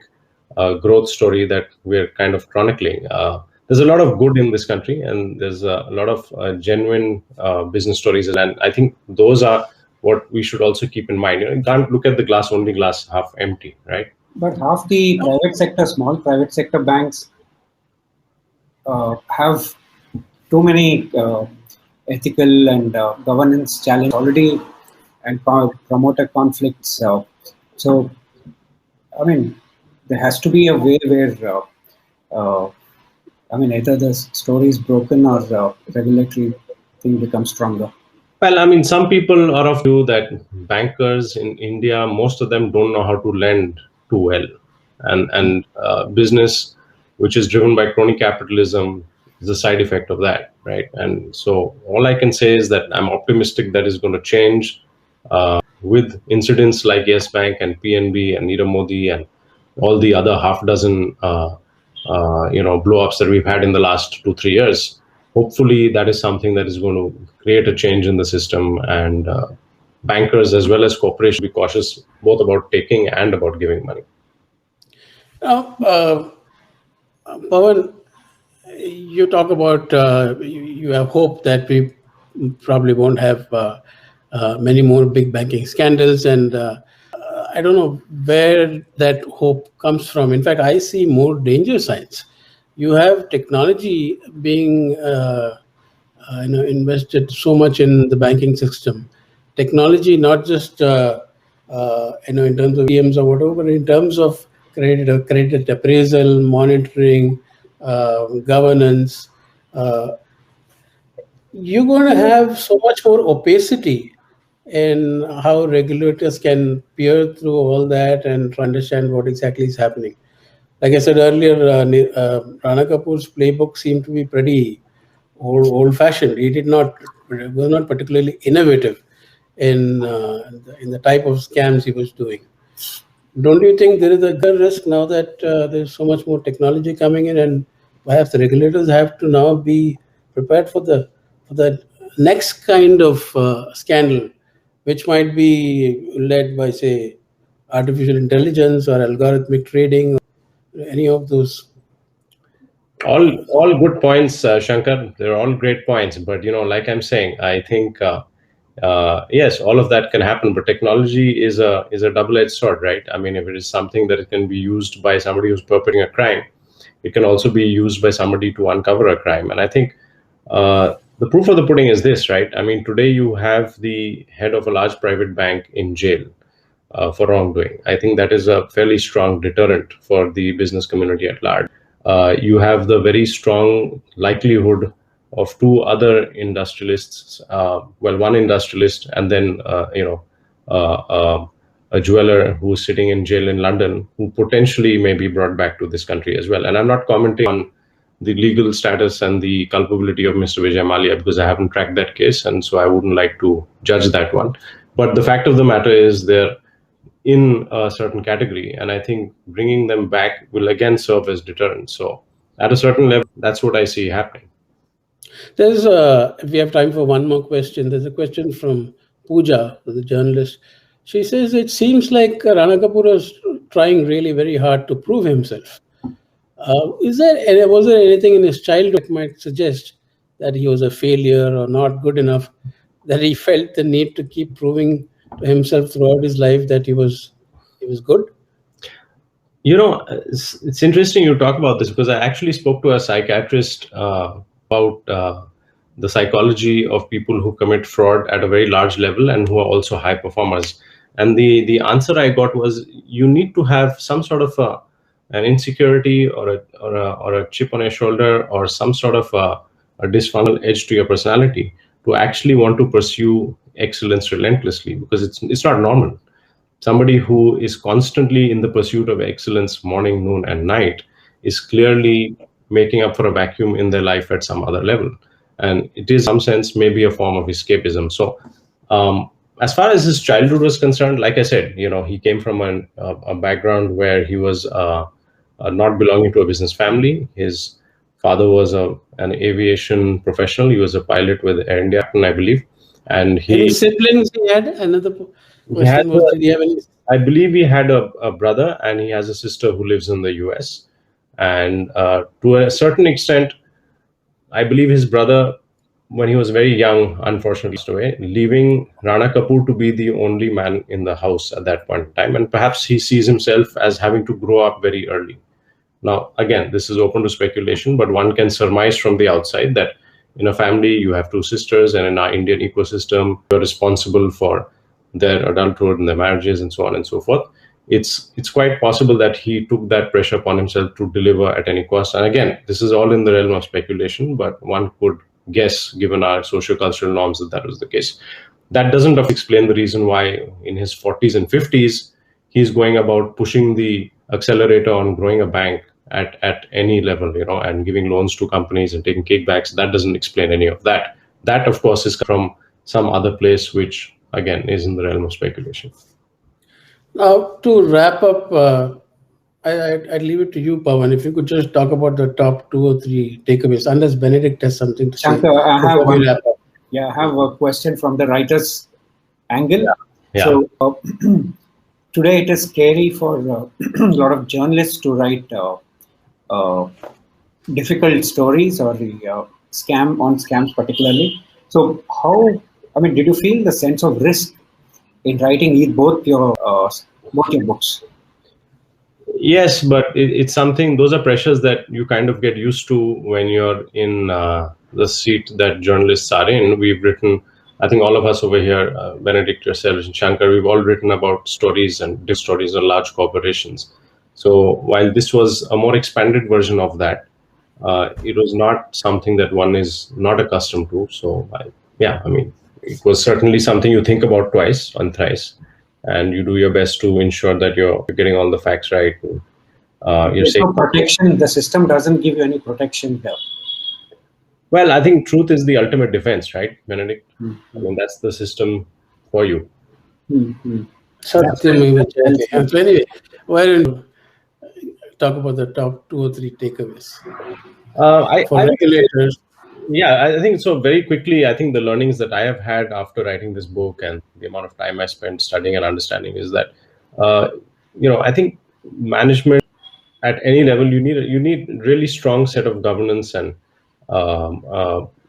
growth story that we're kind of chronicling. There's a lot of good in this country, and there's a lot of genuine business stories, and I think those are what we should also keep in mind. You can't look at the glass half empty, right? But half the private sector, small private sector banks have too many ethical and governance challenges already, and promoter conflicts. So, I mean, there has to be a way where, either the story is broken or the regulatory thing becomes stronger. Well, I mean, some people are of view that bankers in India, most of them don't know how to lend too well, and business, which is driven by crony capitalism, is a side effect of that, right? And so, all I can say is that I'm optimistic that is going to change with incidents like Yes Bank and PNB and Nirav Modi and all the other half dozen blow-ups that we've had in the last 2-3 years. Hopefully that is something that is going to create a change in the system, and bankers as well as corporations be cautious both about taking and about giving money. Now, Pavan, you talk about you have hope that we probably won't have many more big banking scandals, and I don't know where that hope comes from. In fact, I see more danger signs. You have technology being invested so much in the banking system. Technology, not just in terms of EMs or whatever, but in terms of credit appraisal, monitoring, governance. You're going to have so much more opacity in how regulators can peer through all that and try to understand what exactly is happening. Like I said earlier, Rana Kapoor's playbook seemed to be pretty old-fashioned. He was not particularly innovative in the type of scams he was doing. Don't you think there is a good risk now that there's so much more technology coming in, and perhaps the regulators have to now be prepared for the next kind of scandal, which might be led by, say, artificial intelligence or algorithmic trading, or any of those? All good points, Shankar. They're all great points. But like I'm saying, I think yes, all of that can happen. But technology is a double-edged sword, right? I mean, if it is something that can be used by somebody who's perpetrating a crime, it can also be used by somebody to uncover a crime. And I think the proof of the pudding is this, right? I mean, today you have the head of a large private bank in jail for wrongdoing. I think that is a fairly strong deterrent for the business community at large. You have the very strong likelihood of two other industrialists. Well, one industrialist and then a jeweler who's sitting in jail in London, who potentially may be brought back to this country as well. And I'm not commenting on the legal status and the culpability of Mr. Vijay Mallya because I haven't tracked that case, and so I wouldn't like to judge that one. But the fact of the matter is they're in a certain category, and I think bringing them back will again serve as deterrent. So at a certain level, that's what I see happening. There's if we have time for one more question, there's a question from Pooja, the journalist. She says, it seems like Rana Kapoor was trying really very hard to prove himself. Was there anything in his childhood that might suggest that he was a failure or not good enough, that he felt the need to keep proving to himself throughout his life that he was good? You know, it's interesting you talk about this because I actually spoke to a psychiatrist about the psychology of people who commit fraud at a very large level and who are also high performers. And the answer I got was you need to have some sort of an insecurity or a chip on your shoulder or some sort of a dysfunctional edge to your personality to actually want to pursue excellence relentlessly, because it's not normal. Somebody who is constantly in the pursuit of excellence morning, noon, and night is clearly making up for a vacuum in their life at some other level. And it is, in some sense, maybe a form of escapism. So as far as his childhood was concerned, like I said, he came from a background where he was not belonging to a business family. His father was an aviation professional. He was a pilot with Air India, I believe. And any siblings he had? Another question was, did he have any? I believe he had a brother, and he has a sister who lives in the US. And to a certain extent, I believe his brother, when he was very young, unfortunately passed away, leaving Rana Kapoor to be the only man in the house at that point in time. And perhaps he sees himself as having to grow up very early. Now, again, this is open to speculation, but one can surmise from the outside that in a family, you have two sisters, and in our Indian ecosystem, you're responsible for their adulthood and their marriages and so on and so forth. It's quite possible that he took that pressure upon himself to deliver at any cost. And again, this is all in the realm of speculation, but one could guess, given our socio-cultural norms, that was the case. That doesn't explain the reason why in his 40s and 50s, he's going about pushing the accelerator on growing a bank at any level, and giving loans to companies and taking kickbacks. That doesn't explain any of that. That, of course, is from some other place, which, again, is in the realm of speculation. Now, to wrap up, I'd leave it to you, Pavan. If you could just talk about the top 2 or 3 takeaways, unless Benedict has something to Shankar, say. I have a question from the writer's angle. Yeah. So today it is scary for a lot of journalists to write difficult stories or the scams particularly. So did you feel the sense of risk in writing both your books? Yes, but it's something, those are pressures that you kind of get used to when you're in the seat that journalists are in. We've written, I think all of us over here, Benedict, yourself, and Shankar, we've all written about stories and different stories of large corporations. So while this was a more expanded version of that, it was not something that one is not accustomed to. So it was certainly something you think about twice and thrice, and you do your best to ensure that you're getting all the facts right. There's no protection. The system doesn't give you any protection here. Well, I think truth is the ultimate defense, right, Benedict? I mean, that's the system for you. So anyway, why don't you talk about the top 2 or 3 takeaways for regulators? Yeah, I think so. Very quickly, I think the learnings that I have had after writing this book and the amount of time I spent studying and understanding is that, I think management at any level, you need really strong set of governance and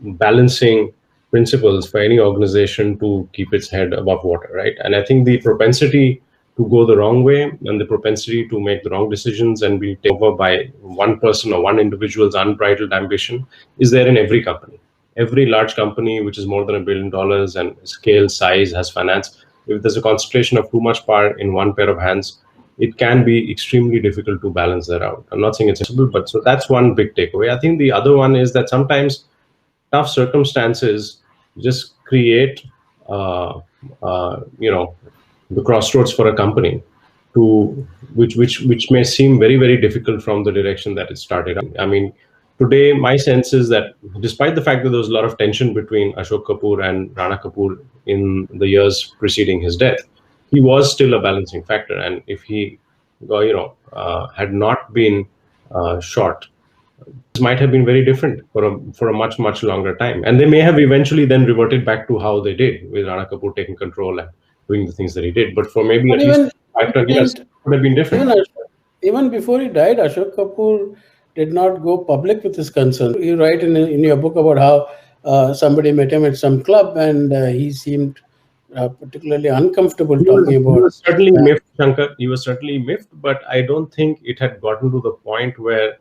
balancing principles for any organization to keep its head above water, right? And I think the propensity to go the wrong way and the propensity to make the wrong decisions and be taken over by one person or one individual's unbridled ambition is there in every company. Every large company which is more than $1 billion and scale, size, has finance, if there's a concentration of too much power in one pair of hands, it can be extremely difficult to balance that out. I'm not saying it's impossible, but so that's one big takeaway. I think the other one is that sometimes tough circumstances just create, the crossroads for a company to which may seem very, very difficult from the direction that it started. I mean, today my sense is that despite the fact that there was a lot of tension between Ashok Kapoor and Rana Kapoor in the years preceding his death, he was still a balancing factor. And if he, had not been shot, might have been very different for a much longer time, and they may have eventually then reverted back to how they did, with Rana Kapoor taking control and doing the things that he did. But for maybe But at least 5-10 years, it would have been different. Even before he died, Ashok Kapoor did not go public with his concerns. You write in your book about how somebody met him at some club and he seemed particularly uncomfortable talking about. He was certainly miffed, Shankar. He was certainly miffed, but I don't think it had gotten to the point where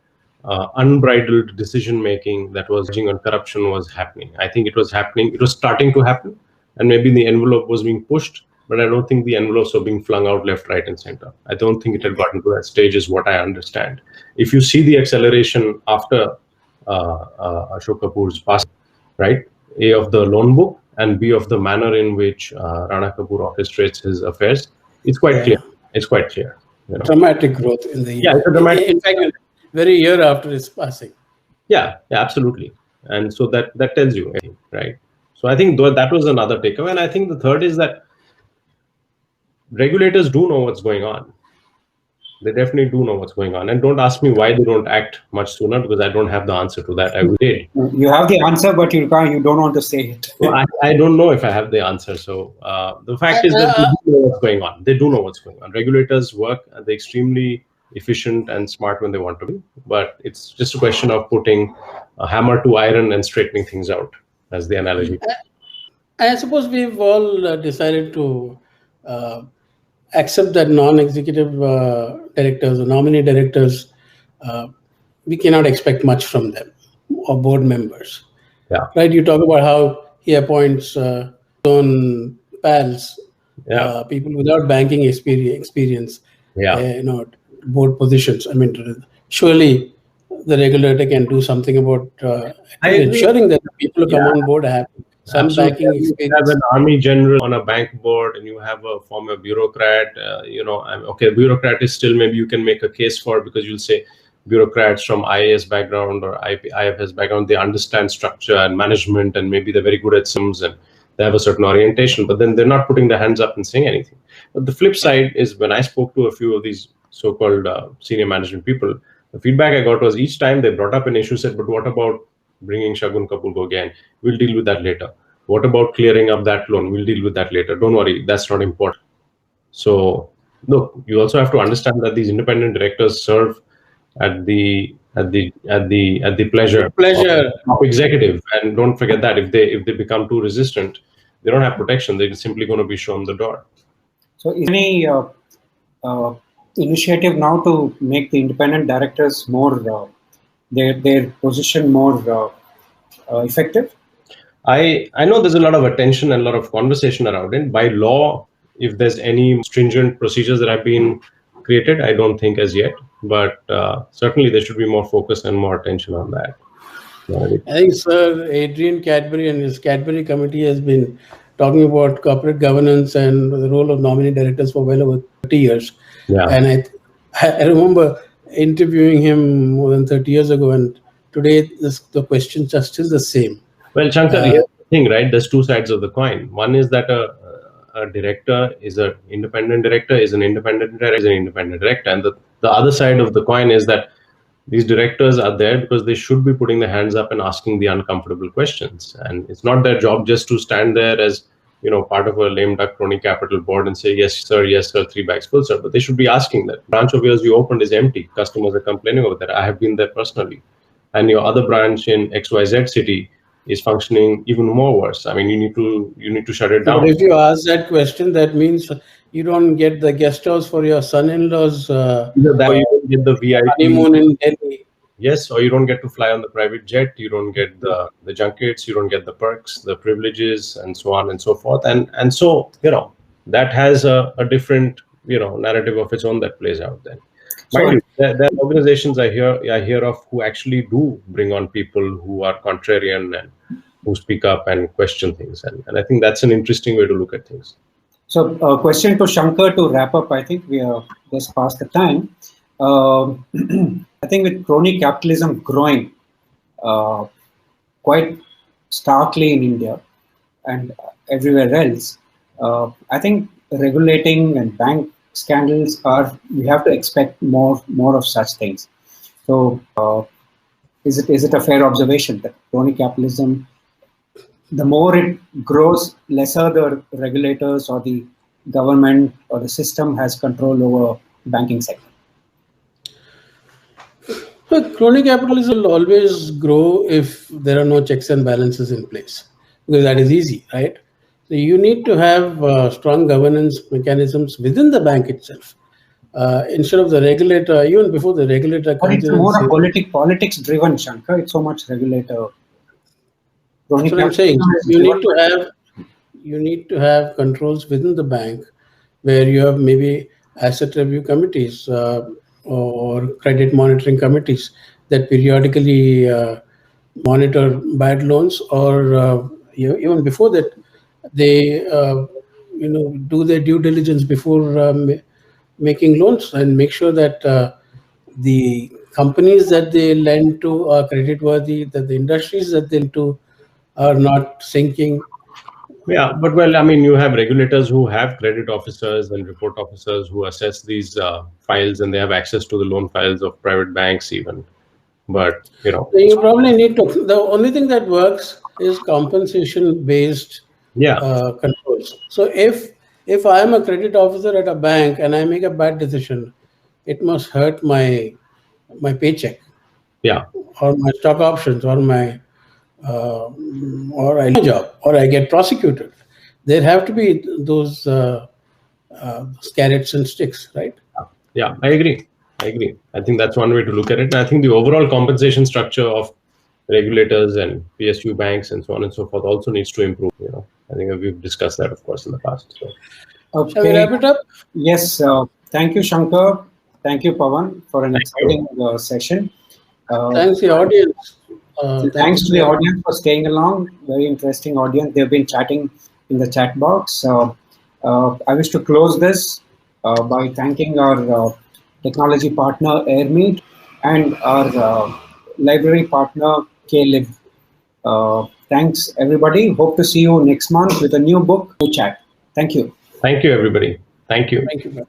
unbridled decision making that was verging on corruption was happening. I think it was happening. It was starting to happen, and maybe the envelope was being pushed, but I don't think the envelopes were being flung out left, right, and center. I don't think it had gotten to that stage, is what I understand. If you see the acceleration after Ashok Kapoor's passing, right? A, of the loan book, and B, of the manner in which Rana Kapoor orchestrates his affairs, it's quite clear. It's quite clear. Dramatic growth in the year. It's a dramatic. In fact, very year after his passing. Yeah, absolutely. And so that tells you, right? So I think that was another takeaway. And I think the third is that regulators do know what's going on. They definitely do know what's going on. And don't ask me why they don't act much sooner, because I don't have the answer to that. I did. You have the answer, but you don't want to say it. Well, I don't know if I have the answer. So the fact is that they do know what's going on. They do know what's going on. Regulators work, they're extremely efficient and smart when they want to be. But it's just a question of putting a hammer to iron and straightening things out, as the analogy. I suppose we've all decided to accept that non-executive directors or nominee directors, we cannot expect much from them, or board members. Yeah. Right? You talk about how he appoints own pals, people without banking experience, board positions. I mean, surely the regulator can do something about ensuring that the people who come on board have some banking experience. You have an army general on a bank board, and you have a former bureaucrat. Okay, bureaucrat is still, maybe you can make a case for, because you'll say bureaucrats from IAS background or IFS background, they understand structure and management, and maybe they're very good at systems and they have a certain orientation, but then they're not putting their hands up and saying anything. But the flip side is, when I spoke to a few of these so-called senior management people, the feedback I got was, each time they brought up an issue, said, but what about bringing Shagun Kapoor again? We'll deal with that later. What about clearing up that loan? We'll deal with that later. Don't worry, that's not important. So look, you also have to understand that these independent directors serve at the pleasure of executive, and don't forget that if they become too resistant, they don't have protection. They're simply going to be shown the door. So is there any initiative now to make the independent directors more their position more effective? I know there's a lot of attention and a lot of conversation around it. By law, if there's any stringent procedures that have been created, I don't think as yet, but certainly there should be more focus and more attention on that. I think Sir Adrian Cadbury and his Cadbury committee has been talking about corporate governance and the role of nominee directors for well over 30 years. Yeah. And I remember interviewing him more than 30 years ago, and today the questions are still the same. Well, Shankar, here's the thing, right? There's two sides of the coin. One is that a director is an independent director, is an independent director. And the other side of the coin is that these directors are there because they should be putting their hands up and asking the uncomfortable questions. And it's not their job just to stand there as, part of a lame duck crony capital board and say, yes, sir, 3 bags full, sir. But they should be asking that. Branch of yours you opened is empty. Customers are complaining over that. I have been there personally. And your other branch in XYZ city is functioning even more worse. I mean, you need to shut it down. But if you ask that question, that means you don't get the guest house for your son-in-law's either that, or you don't get the VIP honeymoon in Delhi. Yes, or you don't get to fly on the private jet. You don't get the junkets. You don't get the perks, the privileges, and so on and so forth. And so that has a different narrative of its own that plays out then. So, Mind you, there are organizations I hear of who actually do bring on people who are contrarian and who speak up and question things, and I think that's an interesting way to look at things. so question to Shankar to wrap up. I think we are just past the time. I think with crony capitalism growing uh, quite starkly in India and everywhere else, I think regulating and bank scandals are, we have to expect more of such things. So, is it a fair observation that crony capitalism, the more it grows, lesser the regulators or the government or the system has control over banking sector? So crony capitalism will always grow if there are no checks and balances in place, because that is easy, right? So you need to have strong governance mechanisms within the bank itself. Instead of the regulator, even before the regulator But comes it's in and more a says, politics driven, Shankar. It's so much regulator. that's Crony what I'm saying. capitalism is You driven need to have controls within the bank where you have maybe asset review committees or credit monitoring committees that periodically monitor bad loans, or even before that they do their due diligence before making loans and make sure that the companies that they lend to are creditworthy, that the industries that they lend to are not sinking. Yeah, but well, I mean, you have regulators who have credit officers and report officers who assess these files, and they have access to the loan files of private banks even. But So you probably need to. The only thing that works is compensation based yeah, controls. So if I am a credit officer at a bank and I make a bad decision, it must hurt my paycheck yeah, or my stock options or my or I lose my job or I get prosecuted. There have to be those carrots and sticks, right? yeah. I agree. I agree. I think that's one way to look at it. And I think the overall compensation structure of regulators and PSU banks and so on and so forth also needs to improve. I think we've discussed that, of course, in the past. So. Shall we Okay. wrap it up? Yes. Thank you, Shankar. Thank you, Pavan, for an Thank you. exciting session. Thanks the audience. Thanks to the audience for staying along. Very interesting audience. They've been chatting in the chat box. I wish to close this by thanking our technology partner Airmeet and our library partner KLib. Thanks, everybody. Hope to see you next month with a new book, new chat. Thank you. Thank you, everybody. Thank you. Thank you.